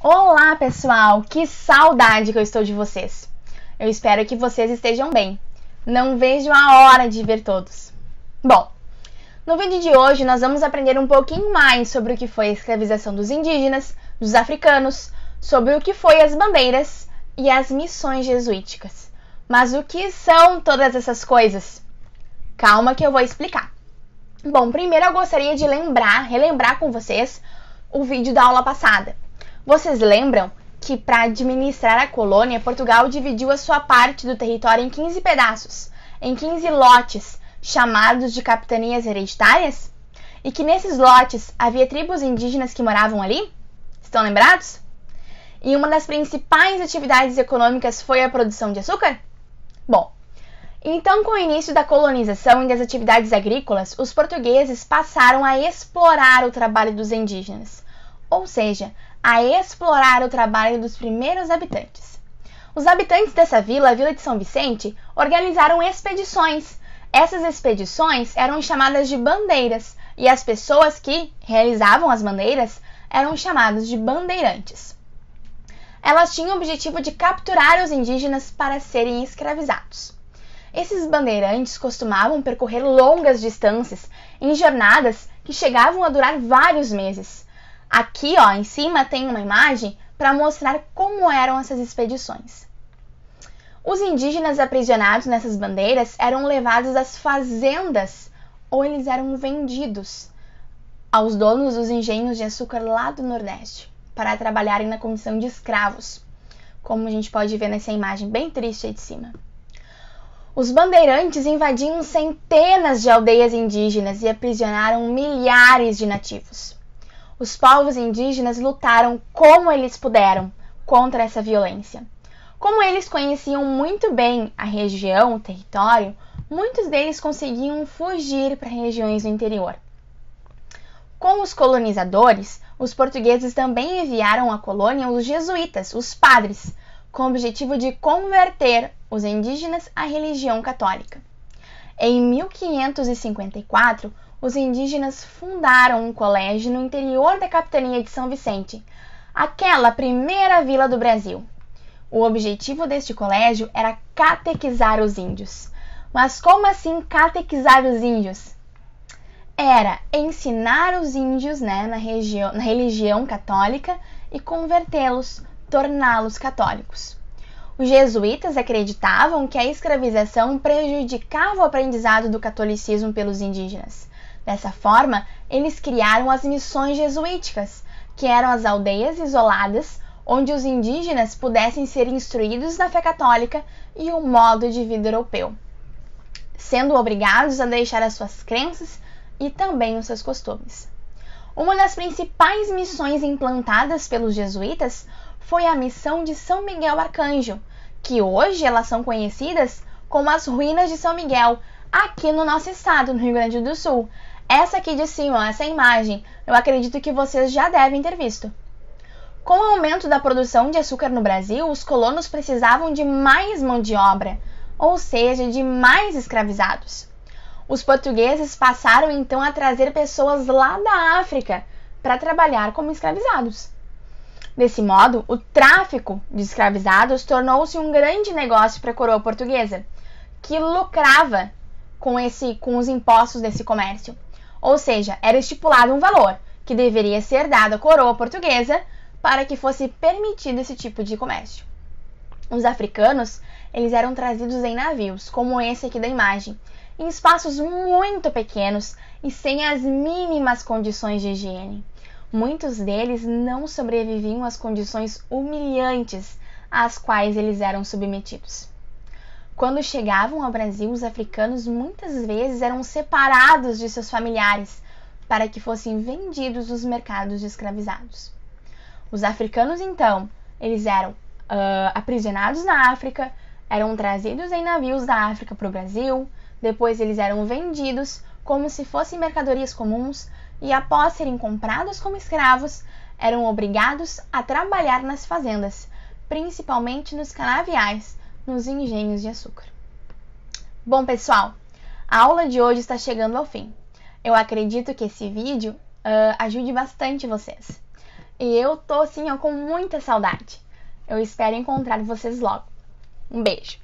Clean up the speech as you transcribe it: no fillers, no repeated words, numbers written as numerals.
Olá, pessoal! Que saudade que eu estou de vocês! Eu espero que vocês estejam bem. Não vejo a hora de ver todos. Bom, no vídeo de hoje nós vamos aprender um pouquinho mais sobre o que foi a escravização dos indígenas, dos africanos, sobre o que foi as bandeiras e as missões jesuíticas. Mas o que são todas essas coisas? Calma que eu vou explicar. Bom, primeiro eu gostaria de relembrar com vocês o vídeo da aula passada. Vocês lembram que para administrar a colônia, Portugal dividiu a sua parte do território em 15 pedaços, em 15 lotes, chamados de capitanias hereditárias? E que nesses lotes havia tribos indígenas que moravam ali? Estão lembrados? E uma das principais atividades econômicas foi a produção de açúcar? Bom, então com o início da colonização e das atividades agrícolas, os portugueses passaram a explorar o trabalho dos indígenas, ou seja, a explorar o trabalho dos primeiros habitantes. Os habitantes dessa vila, a Vila de São Vicente, organizaram expedições. Essas expedições eram chamadas de bandeiras e as pessoas que realizavam as bandeiras eram chamadas de bandeirantes. Elas tinham o objetivo de capturar os indígenas para serem escravizados. Esses bandeirantes costumavam percorrer longas distâncias em jornadas que chegavam a durar vários meses. Aqui, em cima tem uma imagem para mostrar como eram essas expedições. Os indígenas aprisionados nessas bandeiras eram levados às fazendas ou eles eram vendidos aos donos dos engenhos de açúcar lá do Nordeste para trabalharem na condição de escravos, como a gente pode ver nessa imagem bem triste aí de cima. Os bandeirantes invadiam centenas de aldeias indígenas e aprisionaram milhares de nativos. Os povos indígenas lutaram como eles puderam contra essa violência. Como eles conheciam muito bem a região, o território, muitos deles conseguiam fugir para regiões do interior. Com os colonizadores, os portugueses também enviaram à colônia os jesuítas, os padres, com o objetivo de converter os indígenas à religião católica. Em 1554, os indígenas fundaram um colégio no interior da capitania de São Vicente, aquela primeira vila do Brasil. O objetivo deste colégio era catequizar os índios. Mas como assim catequizar os índios? Era ensinar os índios na religião católica e convertê-los, torná-los católicos. Os jesuítas acreditavam que a escravização prejudicava o aprendizado do catolicismo pelos indígenas. Dessa forma, eles criaram as missões jesuíticas, que eram as aldeias isoladas, onde os indígenas pudessem ser instruídos na fé católica e o modo de vida europeu, sendo obrigados a deixar as suas crenças e também os seus costumes. Uma das principais missões implantadas pelos jesuítas foi a missão de São Miguel Arcanjo, que hoje elas são conhecidas como as Ruínas de São Miguel, aqui no nosso estado, no Rio Grande do Sul. Essa aqui de cima, essa imagem, eu acredito que vocês já devem ter visto. Com o aumento da produção de açúcar no Brasil, os colonos precisavam de mais mão de obra, ou seja, de mais escravizados. Os portugueses passaram então a trazer pessoas lá da África para trabalhar como escravizados. Desse modo, o tráfico de escravizados tornou-se um grande negócio para a coroa portuguesa, que lucrava com os impostos desse comércio. Ou seja, era estipulado um valor que deveria ser dado à coroa portuguesa para que fosse permitido esse tipo de comércio. Os africanos, eles eram trazidos em navios, como esse aqui da imagem, em espaços muito pequenos e sem as mínimas condições de higiene. Muitos deles não sobreviviam às condições humilhantes às quais eles eram submetidos. Quando chegavam ao Brasil, os africanos muitas vezes eram separados de seus familiares para que fossem vendidos nos mercados de escravizados. Os africanos, então, eles eram aprisionados na África, eram trazidos em navios da África para o Brasil, depois eles eram vendidos como se fossem mercadorias comuns e, após serem comprados como escravos, eram obrigados a trabalhar nas fazendas, principalmente nos canaviais, nos engenhos de açúcar. Bom, pessoal, a aula de hoje está chegando ao fim. Eu acredito que esse vídeo ajude bastante vocês. E eu tô, assim, ó, com muita saudade. Eu espero encontrar vocês logo. Um beijo!